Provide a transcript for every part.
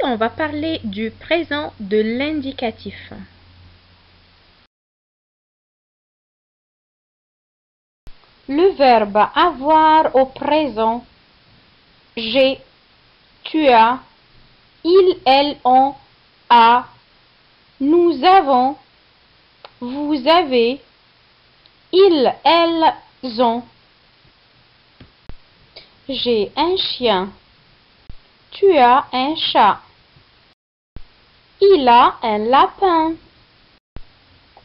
on va parler du présent de l'indicatif. Le verbe avoir au présent, j'ai, tu as, il, elle, on, a, nous avons, vous avez, ils, elles ont. J'ai un chien. Tu as un chat. Il a un lapin.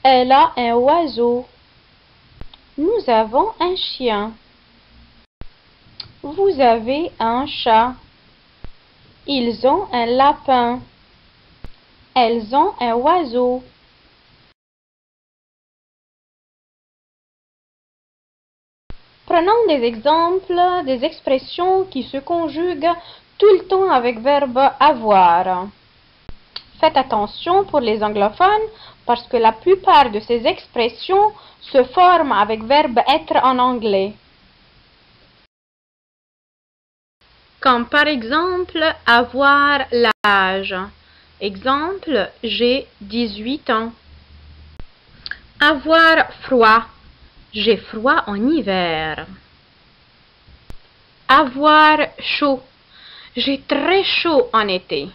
Elle a un oiseau. Nous avons un chien. Vous avez un chat. Ils ont un lapin. Elles ont un oiseau. Prenons des exemples des expressions qui se conjuguent tout le temps avec verbe avoir. Faites attention pour les anglophones parce que la plupart de ces expressions se forment avec verbe être en anglais. Comme par exemple avoir l'âge. Exemple, j'ai 18 ans. Avoir froid. J'ai froid en hiver. Avoir chaud. J'ai très chaud en été.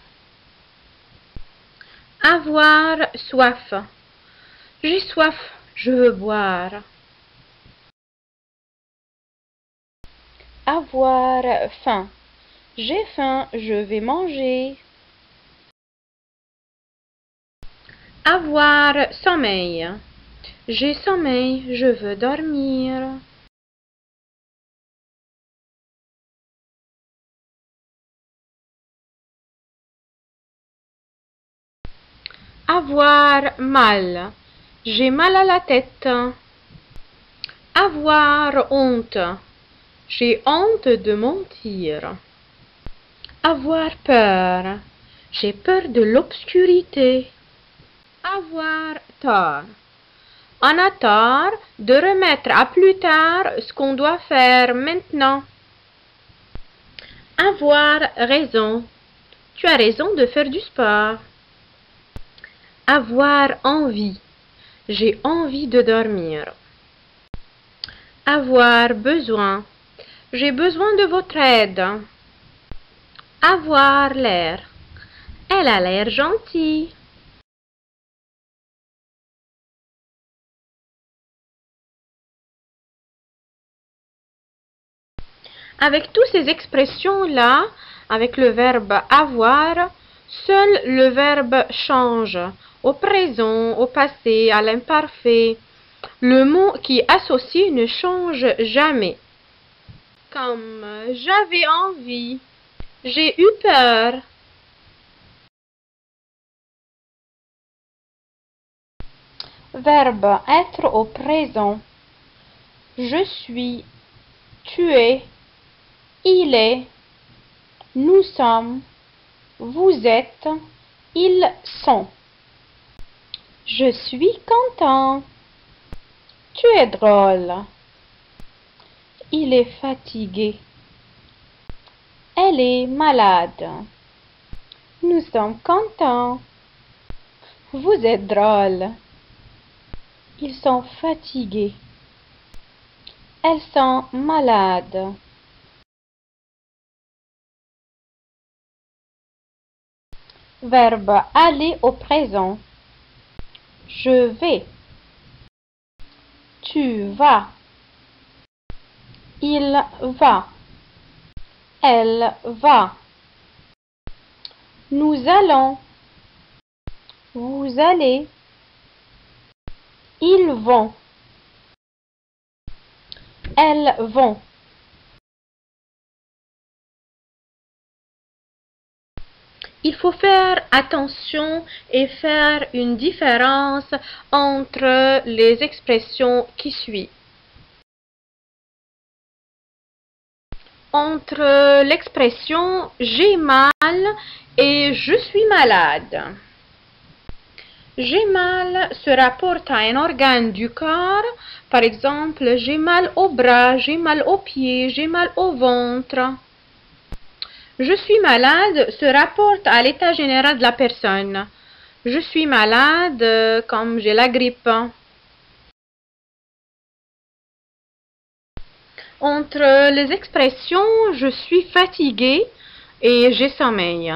Avoir soif. J'ai soif, je veux boire. Avoir faim. J'ai faim, je vais manger. Avoir sommeil. J'ai sommeil, je veux dormir. Avoir mal. J'ai mal à la tête. Avoir honte. J'ai honte de mentir. Avoir peur. J'ai peur de l'obscurité. Avoir tort. On a tort de remettre à plus tard ce qu'on doit faire maintenant. Avoir raison. Tu as raison de faire du sport. Avoir envie. J'ai envie de dormir. Avoir besoin. J'ai besoin de votre aide. Avoir l'air. Elle a l'air gentille. Avec toutes ces expressions-là, avec le verbe avoir, seul le verbe change. Au présent, au passé, à l'imparfait. Le mot qui est associé ne change jamais. Comme j'avais envie, j'ai eu peur. Verbe être au présent. Je suis, tu es, il est, nous sommes, vous êtes, ils sont. Je suis content. Tu es drôle. Il est fatigué. Elle est malade. Nous sommes contents. Vous êtes drôle. Ils sont fatigués. Elles sont malades. Verbe aller au présent. Je vais. Tu vas. Il va. Elle va. Nous allons. Vous allez. Ils vont. Elles vont. Il faut faire attention et faire une différence entre les expressions qui suivent. Entre l'expression j'ai mal et je suis malade. J'ai mal se rapporte à un organe du corps. Par exemple, j'ai mal au bras, j'ai mal aux pieds, j'ai mal au ventre. Je suis malade se rapporte à l'état général de la personne. Je suis malade comme j'ai la grippe. Entre les expressions je suis fatigué et j'ai sommeil.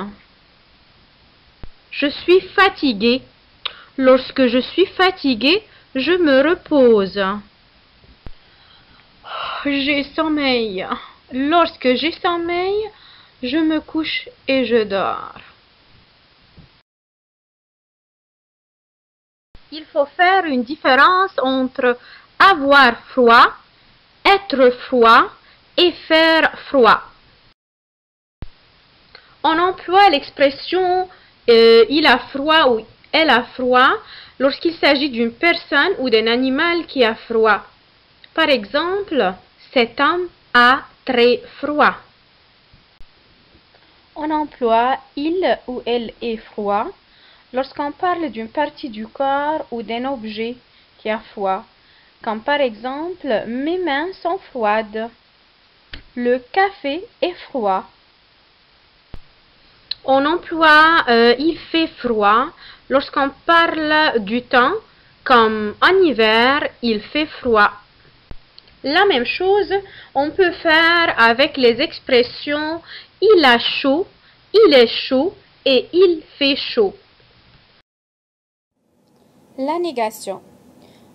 Je suis fatigué. Lorsque je suis fatigué, je me repose. J'ai sommeil. Lorsque j'ai sommeil, je me couche et je dors. Il faut faire une différence entre avoir froid, être froid et faire froid. On emploie l'expression il a froid ou elle a froid lorsqu'il s'agit d'une personne ou d'un animal qui a froid. Par exemple, cet homme a très froid. On emploie il ou elle est froid lorsqu'on parle d'une partie du corps ou d'un objet qui a froid, comme par exemple mes mains sont froides. Le café est froid. On emploie il fait froid lorsqu'on parle du temps, comme en hiver, il fait froid. La même chose, on peut faire avec les expressions il a chaud, il est chaud et il fait chaud. La négation.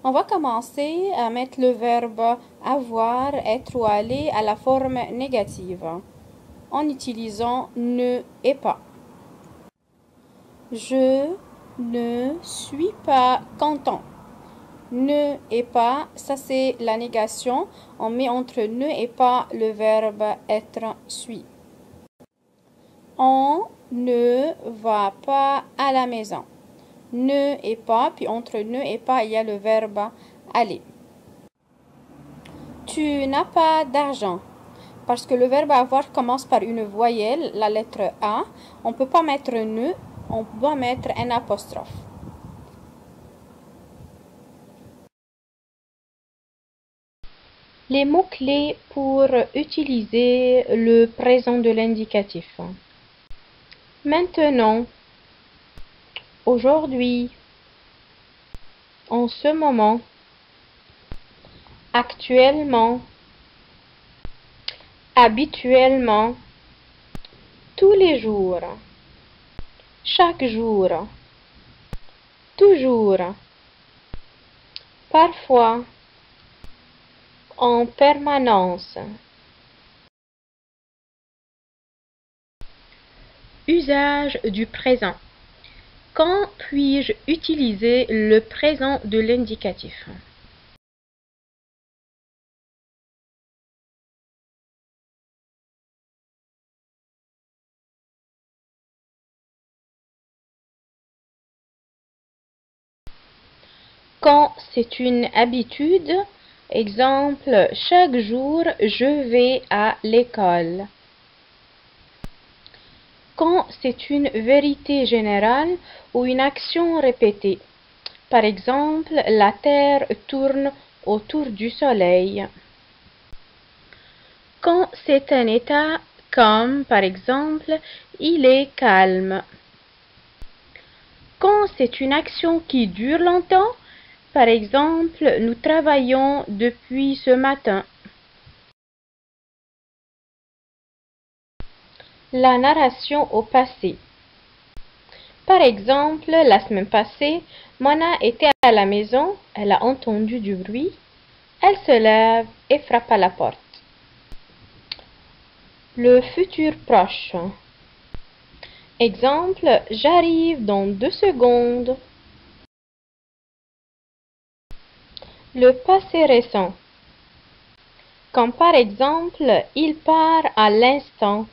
On va commencer à mettre le verbe avoir, être ou aller à la forme négative en utilisant ne et pas. Je ne suis pas content. Ne et pas, ça c'est la négation. On met entre ne et pas le verbe être suis. On ne va pas à la maison. Ne et pas, puis entre ne et pas, il y a le verbe aller. Tu n'as pas d'argent. Parce que le verbe avoir commence par une voyelle, la lettre A. On ne peut pas mettre ne, on doit mettre un apostrophe. Les mots-clés pour utiliser le présent de l'indicatif. Maintenant, aujourd'hui, en ce moment, actuellement, habituellement, tous les jours, chaque jour, toujours, parfois, en permanence. Usage du présent. Quand puis-je utiliser le présent de l'indicatif? Quand c'est une habitude, exemple, chaque jour je vais à l'école. Quand c'est une vérité générale ou une action répétée. Par exemple, la Terre tourne autour du Soleil. Quand c'est un état comme, par exemple, il est calme. Quand c'est une action qui dure longtemps, par exemple, nous travaillons depuis ce matin. La narration au passé. Par exemple, la semaine passée, Mona était à la maison, elle a entendu du bruit, elle se lève et frappe à la porte. Le futur proche. Exemple, j'arrive dans 2 secondes. Le passé récent. Comme par exemple, il part à l'instant.